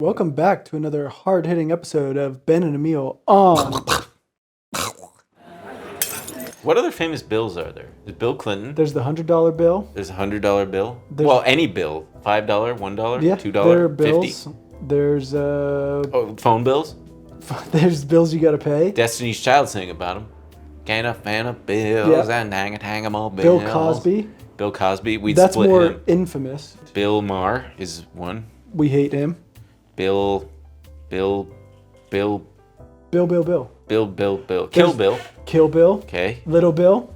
Welcome back to another hard-hitting episode of Ben and Emil on. What other famous bills are there? There's Bill Clinton. There's the $100 bill. There's a $100 bill. There's- Well, any bill. $5, $1, Yeah, $2, there are 50. bills. There's Oh, phone bills. there's bills you gotta pay. Destiny's Child sang about them. Can't a fan of bills and hang 'em all Bill bills. Cosby. Bill Cosby. We'd That's split more him. infamous. Bill Maher is one. We hate him. Bill. Bill. Kill There's- Bill. Kill Bill. Okay. Little Bill.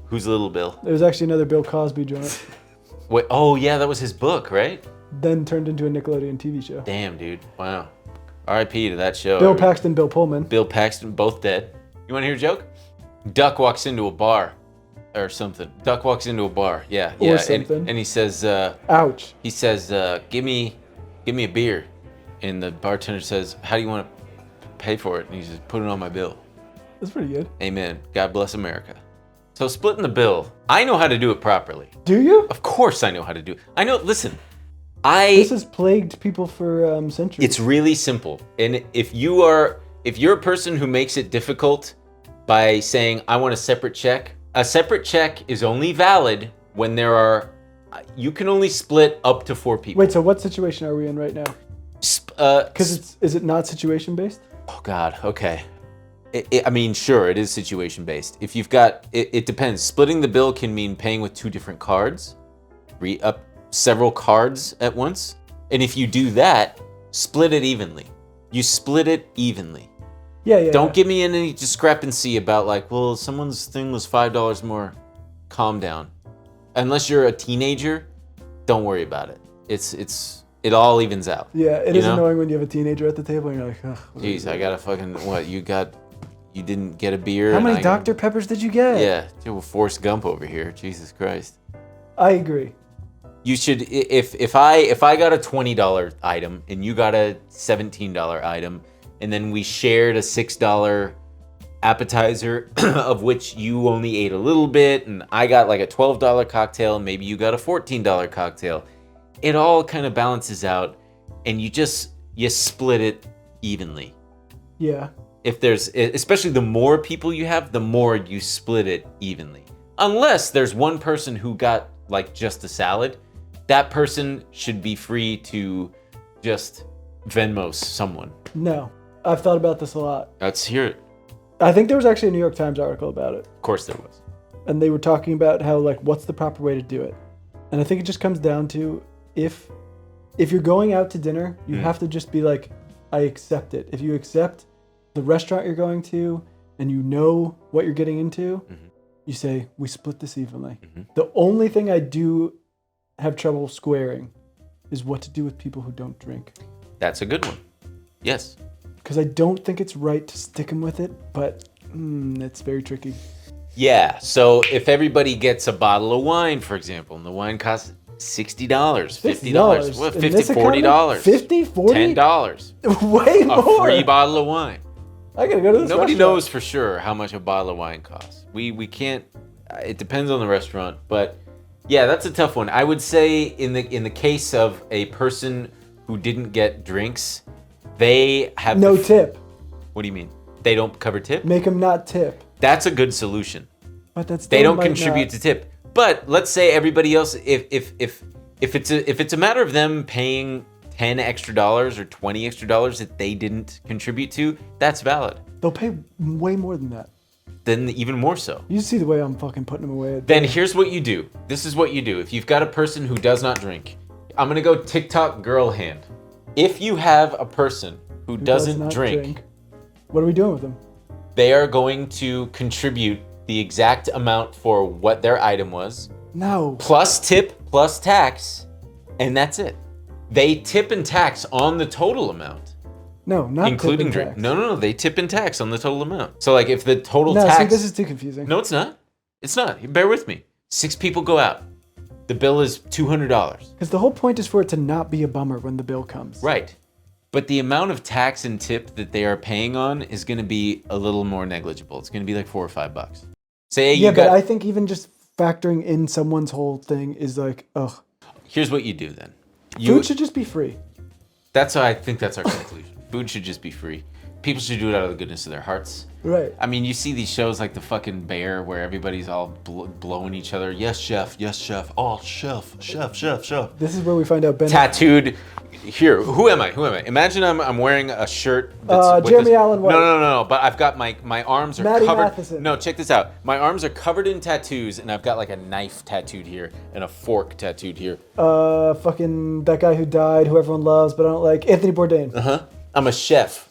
Who's Little Bill? There's actually another Bill Cosby joint. Wait. Oh yeah, that was his book, right? Then turned into a Nickelodeon TV show. Damn, dude. Wow. R.I.P. to that show. Bill Paxton, Bill Pullman. Bill Paxton, both dead. You want to hear a joke? Duck walks into a bar, or something. Duck walks into a bar. Yeah, Or yeah. something. And he says, Ouch. give me a beer. And the bartender says, how do you want to pay for it? And he says, put it on my bill. That's pretty good. Amen. God bless America. So splitting the bill, I know how to do it properly. Do you? Of course I know how to do it. I know, listen, This has plagued people for centuries. it's really simple. And if you're a person who makes it difficult by saying, I want a separate check is only valid when you can only split up to 4 people. Wait, so what situation are we in right now? Because is it not situation based? Oh God, okay. I mean, sure, it is situation based. If you've got, it depends. Splitting the bill can mean paying with 2 different cards, re-up several cards at once. And if you do that, split it evenly. You split it evenly. Yeah. Don't give me any discrepancy about like, well, someone's thing was $5 more. Calm down. Unless you're a teenager, don't worry about it. It all evens out. Yeah, it is know? annoying when you have a teenager at the table and you're like, ugh. Jeez, I gotta fucking, you didn't get a beer. How and many Dr. Peppers did you get? Yeah, dude, Forrest Gump over here. Jesus Christ. I agree. You should, if I got a $20 item and you got a $17 item, and then we shared a $6 appetizer of which you only ate a little bit, and I got like a $12 cocktail, and maybe you got a $14 cocktail. It all kind of balances out, and you split it evenly. Yeah. If there's, especially the more people you have, the more you split it evenly. Unless there's one person who got like just a salad, that person should be free to just Venmo someone. No, I've thought about this a lot. Let's hear it. I think there was actually a New York Times article about it. Of course there was. And they were talking about how, like, what's the proper way to do it. And I think it just comes down to if you're going out to dinner, you have to just be like, I accept it. If you accept the restaurant you're going to and you know what you're getting into, you say, we split this evenly. The only thing I do have trouble squaring is what to do with people who don't drink. That's a good one. Yes. Because I don't think it's right to stick them with it, but it's very tricky. Yeah, so if everybody gets a bottle of wine, for example, and the wine costs $60, $50, well, $50, $40, $50, $40? $10, Way a more. free bottle of wine. I gotta go to this Nobody restaurant. knows for sure how much a bottle of wine costs. We can't. It depends on the restaurant, but yeah, that's a tough one. I would say in the case of a person who didn't get drinks, they have No tip. What do you mean? They don't cover tip? Make them not tip. That's a good solution. But that's They don't contribute to tip. But let's say everybody else, if it's a matter of them paying $10 extra or $20 extra that they didn't contribute to, that's valid. They'll pay way more than that. Then even more so. You see the way I'm fucking putting them away. Then here's what you do. This is what you do. If you've got a person who does not drink, I'm gonna go TikTok girl hand. If you have a person who doesn't not drink, what are we doing with them? they are going to contribute the exact amount for what their item was, No. plus tip, plus tax, and that's it. They tip and tax on the total amount, No, not including tip drink. and tax. No, they tip and tax on the total amount. So like if the total No, tax, see, this is too confusing. no, it's not. It's not. Bear with me. 6 people go out. The bill is $200. Because the whole point is for it to not be a bummer when the bill comes. Right. But the amount of tax and tip that they are paying on is going to be a little more negligible. It's going to be like $4 or $5. Say you Yeah, got. but I think even just factoring in someone's whole thing is like, ugh. Here's what you do then. Food should just be free. That's why I think that's our conclusion. Food should just be free. People should do it out of the goodness of their hearts. Right. I mean, you see these shows like the fucking Bear where everybody's all blowing each other. Yes, chef. Yes, chef. Oh, chef. This is where we find out Ben. Tattooed. Here, who am I? Imagine I'm wearing a shirt. That's with Jeremy Allen White. No. But I've got my arms are Maddie covered. Matheson. No, check this out. My arms are covered in tattoos, and I've got like a knife tattooed here and a fork tattooed here. Fucking that guy who died, who everyone loves, but I don't like, Anthony Bourdain. I'm a chef.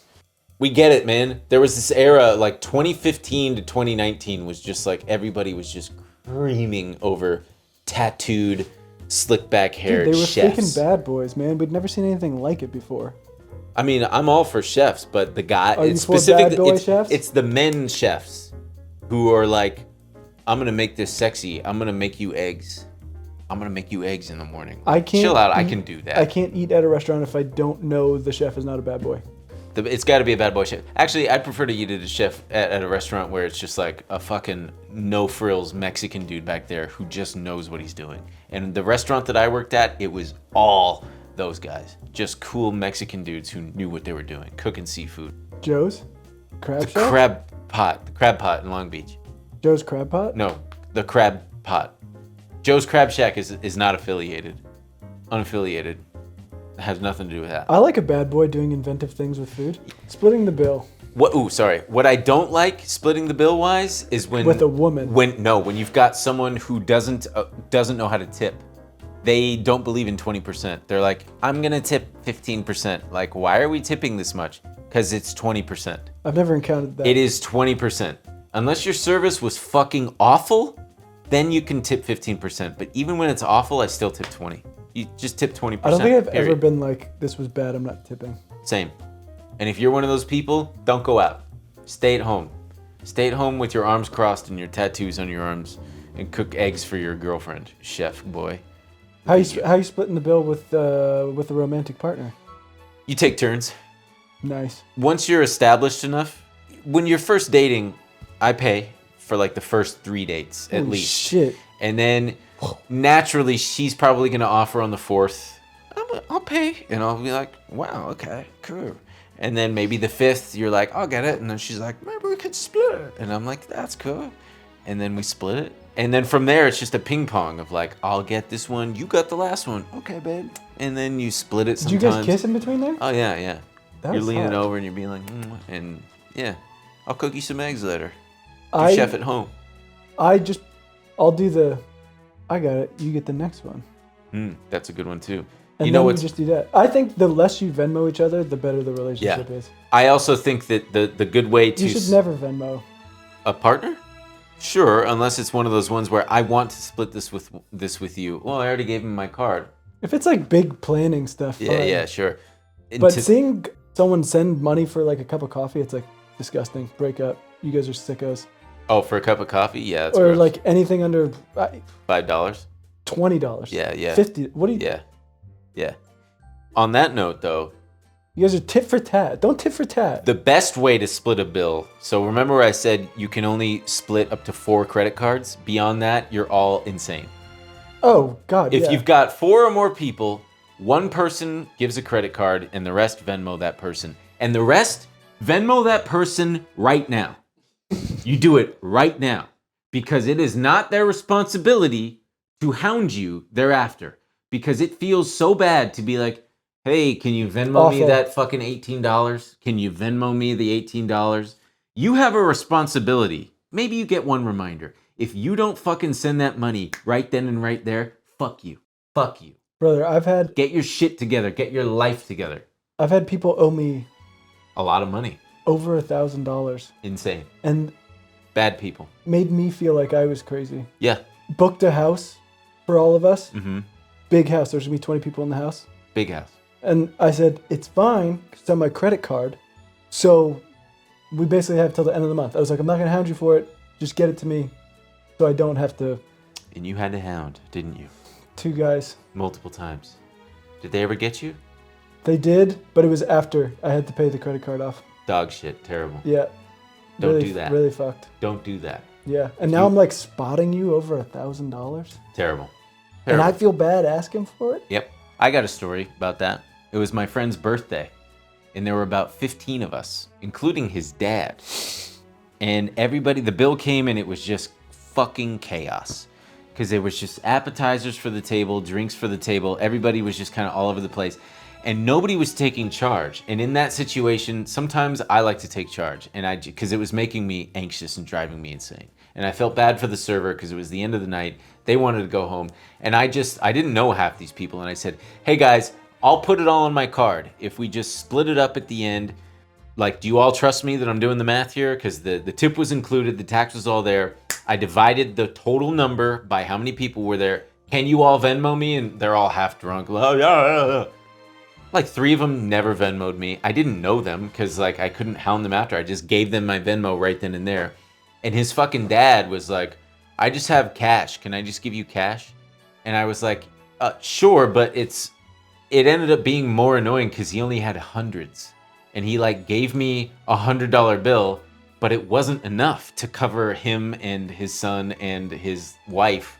We get it, man. There was this era, like 2015 to 2019, was just like everybody was just screaming over tattooed, slick back haired Dude, they were chefs. freaking bad boys, man. We'd never seen anything like it before. I mean, I'm all for chefs, but the guy, Are you it's for specific. bad boy chefs? It's the men chefs who are like, I'm gonna make this sexy. I'm gonna make you eggs. I'm gonna make you eggs in the morning. I can't chill out. I can do that. I can't eat at a restaurant if I don't know the chef is not a bad boy. It's got to be a bad boy chef. Actually, I'd prefer to eat at a chef at a restaurant where it's just like a fucking no frills Mexican dude back there who just knows what he's doing. And the restaurant that I worked at, it was all those guys, just cool Mexican dudes who knew what they were doing, cooking seafood. Joe's? Crab The Shack? crab pot in Long Beach. Joe's Crab Pot? No, the crab pot. Joe's Crab Shack is not affiliated, unaffiliated. It has nothing to do with that. I like a bad boy doing inventive things with food. Splitting the bill. What I don't like splitting the bill wise is when With a woman. When you've got someone who doesn't know how to tip. They don't believe in 20%. They're like, I'm gonna tip 15%. Like, why are we tipping this much? Because it's 20%. I've never encountered that. It is 20%. Unless your service was fucking awful, then you can tip 15%. But even when it's awful, I still tip 20. You just tip 20%. I don't think I've period. ever been like, this was bad, I'm not tipping. Same. And if you're one of those people, don't go out. Stay at home. Stay at home with your arms crossed and your tattoos on your arms and cook eggs for your girlfriend, chef boy. How you splitting the bill with a romantic partner? You take turns. Nice. Once you're established enough, when you're first dating, I pay for like the first 3 dates at Holy least. Shit. And then naturally she's probably gonna offer on the 4th, I'll pay. And I'll be like, wow, okay, cool. And then maybe the 5th, you're like, I'll get it. And then she's like, maybe we could split it. And I'm like, that's cool. And then we split it. And then from there, it's just a ping pong of like, I'll get this one, you got the last one. Okay, babe. And then you split it sometimes. Did you guys kiss in between there? Oh, yeah. That You're was leaning hot. over and you're being like, and yeah, I'll cook you some eggs later. Chef at home. I'll do the, I got it, you get the next one. That's a good one too. And you know then what? we just do that. I think the less you Venmo each other, the better the relationship is. I also think that the good way to You should never Venmo. a partner. Sure, unless it's one of those ones where I want to split this with you. Well, I already gave him my card. If it's like big planning stuff, fine. Yeah, sure. And But seeing someone send money for like a cup of coffee, it's like disgusting. Break up. You guys are sickos. oh, for a cup of coffee, yeah, that's Or gross. like anything under $5. $20. Yeah. $50. What do you? Yeah. On that note, though, You guys are tit for tat. Don't tit for tat. the best way to split a bill. So remember where I said you can only split up to 4 credit cards? Beyond that, you're all insane. Oh God. If yeah. you've got 4 or more people, one person gives a credit card and the rest Venmo that person. And the rest Venmo that person right now. You do it right now. Because it is not their responsibility to hound you thereafter. Because it feels so bad to be like, hey, can you Venmo me Awful. that fucking $18? Can you Venmo me the $18? You have a responsibility. Maybe you get one reminder. If you don't fucking send that money right then and right there, fuck you. Fuck you. Brother, Get your shit together. Get your life together. I've had people owe me A lot of money. over $1,000 Insane. and Bad people. made me feel like I was crazy. Yeah. Booked a house for all of us. Mm-hmm. Big house. There's gonna be 20 people in the house. Big house. And I said, it's fine, 'cause it's on my credit card. So we basically have till the end of the month. I was like, I'm not going to hound you for it. Just get it to me so I don't have to. And you had to hound, didn't you? 2 guys. Multiple times. Did they ever get you? They did, but it was after I had to pay the credit card off. Dog shit. Terrible. Yeah. Don't really, do that. Really fucked. Don't do that. Yeah. And now I'm like spotting you over $1,000. Terrible. And I feel bad asking for it. Yep. I got a story about that. It was my friend's birthday, and there were about 15 of us, including his dad. And everybody, the bill came, and it was just fucking chaos. Because there was just appetizers for the table, drinks for the table. Everybody was just kind of all over the place. And nobody was taking charge. And in that situation, sometimes I like to take charge, and because it was making me anxious and driving me insane. And I felt bad for the server because it was the end of the night. They wanted to go home. And I didn't know half these people. And I said, hey guys, I'll put it all on my card. If we just split it up at the end, like, do you all trust me that I'm doing the math here? Because the tip was included, the tax was all there. I divided the total number by how many people were there. Can you all Venmo me? And they're all half drunk. Oh, yeah. Like 3 of them never Venmo'd me. I didn't know them because like I couldn't hound them after. I just gave them my Venmo right then and there. And his fucking dad was like, I just have cash. Can I just give you cash? And I was like, sure, but it ended up being more annoying because he only had hundreds. And he like gave me $100 bill, but it wasn't enough to cover him and his son and his wife.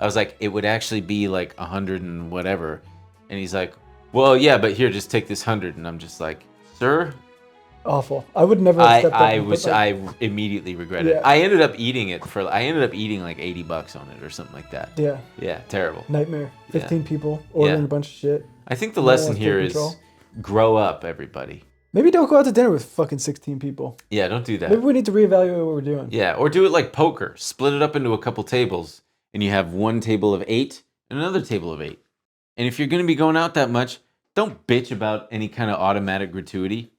I was like, it would actually be like 100 and whatever. And he's like, well, yeah, but here, just take this 100. And I'm just like, sir? Awful. I would never have stepped up. I immediately regret it. I ended up eating like $80 on it or something like that. Yeah. Yeah, terrible. Nightmare. 15 people ordering a bunch of shit. I think the lesson here is grow up, everybody. Maybe don't go out to dinner with fucking 16 people. Yeah, don't do that. Maybe we need to reevaluate what we're doing. Yeah, or do it like poker. Split it up into a couple tables, and you have one table of 8 and another table of 8. And if you're going to be going out that much, don't bitch about any kind of automatic gratuity.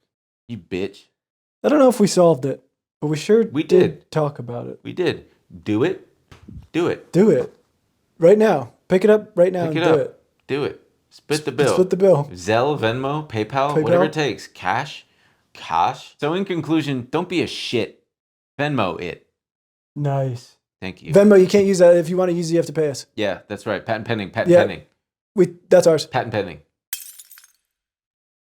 You bitch. I don't know if we solved it, but we did talk about it. We did. Do it. Do it. Do it. Right now. Pick it up right now and do it. Do it. Split the bill. Split the bill. Zelle, Venmo, PayPal, whatever it takes. Cash. So in conclusion, don't be a shit. Venmo it. Nice. Thank you. Venmo, you can't use that. If you want to use it, you have to pay us. Yeah, that's right. Patent pending. Patent pending. That's ours. Patent pending.